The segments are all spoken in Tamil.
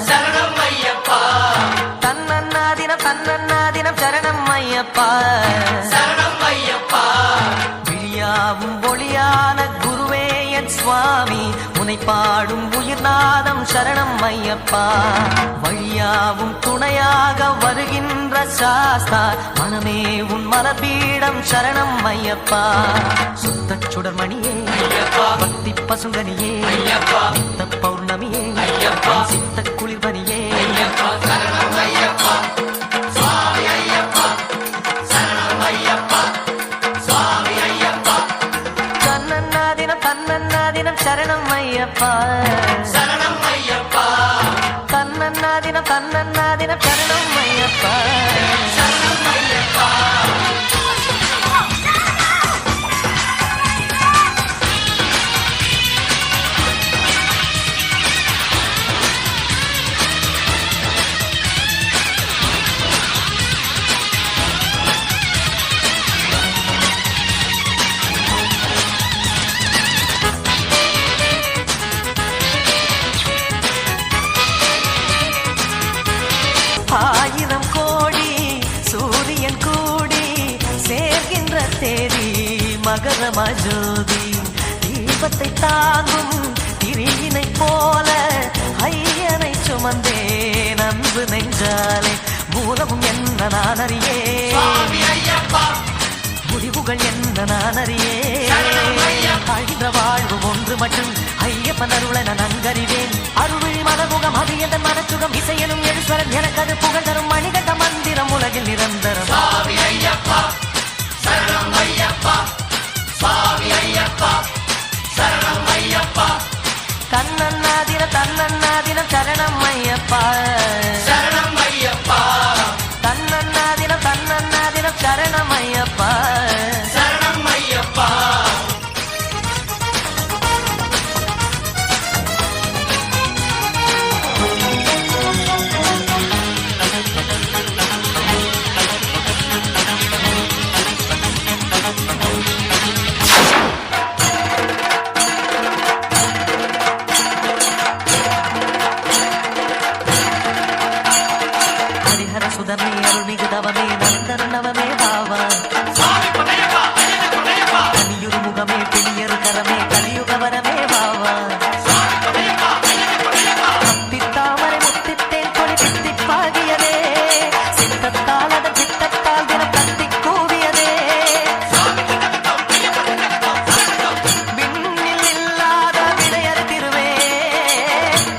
சரணம் ஐயப்பா. தன்னன்னாதினம் தன்னன்னாதினம் சரணம் ஐயப்பா. சரணம் ஐயப்பா. விழியாவும் ஒளியான குருவே என் சுவாமி, உனை பாடும் உயிர்நாதம் சரணம் ஐயப்பா. வழியாவும் துணையாக வருகின்ற சாஸ்தா, மனமே உன் மலபீடம் சரணம் ஐயப்பா. சுத்த சுடர்மணியே பக்தி பசுங்கனியே, நித்த பௌர்ணமியே சித்த குளிர்பனியே, சரணம் ஐயப்பா. சுவாமி ஐயப்பா. சரணம் ஐயப்பா. சுவாமி ஐயப்பா. தன்னன்னாதினம் தன்னன்னாதினம் சரணம் ஐயப்பா. சரணம் ஐயப்பா. தன்னன்னாதினம் தன்னன்னாதினம் சரணம் ஐயப்பா. சரணம் ஐயப்பா. ஆயிரம் கோடி சூரியன் கூடி சேர்கின்ற தேதி மகரம ஜோதி, தீபத்தை தாங்கும் திரியினை போல ஐயனை சுமந்தே நன்பு நெஞ்சாலே, மூலமும் என்ன நான் அறியே, சுவாமி ஐயப்பா. முடிவுகள் என்ன நான் அறியே, அழிந்த வாழ்வு ஒன்று மட்டும் ஐயப்பன் அருளை நான் நன்கறிவேன். அருள்விழி மனமுகம் அது எந்த மனச்சுகம், இசையனும் எழுஸ்வரன் எனக்கு அது புகழ் தரும் மணிகண்ட மந்திரம் உலகில் நிரந்தரம். சுவாமி ஐயப்பா. சரணம் ஐயப்பா. சுவாமி ஐயப்பா. சரணம் ஐயப்பா. தன்னன்னாதினம் தன்னன்னாதினம் சரணம் ஐயப்பா. சரணம் ஐயப்பா. தன்னன்னாதினம் தன்னன்னாதினம் சரணம் ஐயப்பா. சரணம் ஐயப்பா. ஹரிஹர சுதமே அருள்மிகு தவமே நந்தன் நவமே பாவா, சுவாமி பொன்னையப்பா. ஐயனே பொன்னையப்பா. கலியுரு முகமே பிணியரு கரமே கலியுக வரமே பாவா. சுவாமி பொன்னையப்பா. ஐயனே பொன்னையப்பா. முத்தித்தாமரை முத்தித்தேன் கொடி தித்திப்பாகியதே, சித்தத்தால் அதன் சித்தத்தால் தினம் கத்தி கூவியதே, விண்ணில் இல்லாத விடையர் திருவே,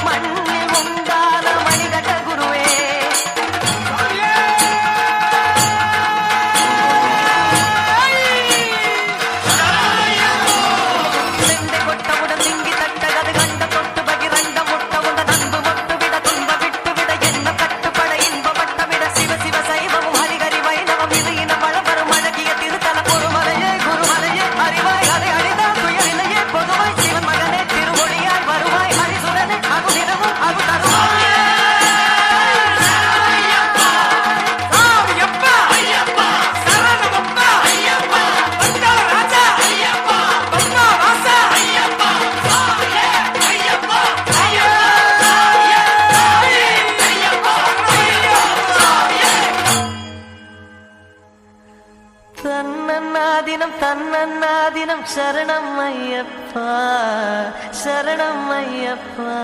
மண்ணில் உண்டான மணிகண்ட குருவே. செண்டை கொட்டவுடன் திங்கி தட்ட கது கண்ட தொட்டு பகிரண்ட முட்டவுடன் அன்பு மொட்டு விட துன்ப விட்டு விட என்ன கட்டுப்பட இன்பப்பட்ட விட சிவ சிவ சைவமும் ஹரிகரி வைணவம் இது இன வளவரும் அழகிய திருத்தல பொறுமலையே குருமலையே அறிவாய் அதை அழிந்தால் துயரிலையே பொதுவாய் சிவன் மகனே திருமொழியாய் வருவாய் ஹரிசுரனே அகுதிரமும் அகு தருவாய். ஐயப்பா. ஐயப்பா. சரணமப்பா. ஐயப்பா. பந்தாள ராஜா. ஐயப்பா. பத்மா வாசா. ஐயப்பா. சுவாமியே. ஐயப்பா. ஐயப்பா. ஐயப்பா. சுவாமியே. தன்னன்னாதினம் தன்னன்னாதினம் சரணம் ஐயப்பா. சரணம் ஐயப்பா.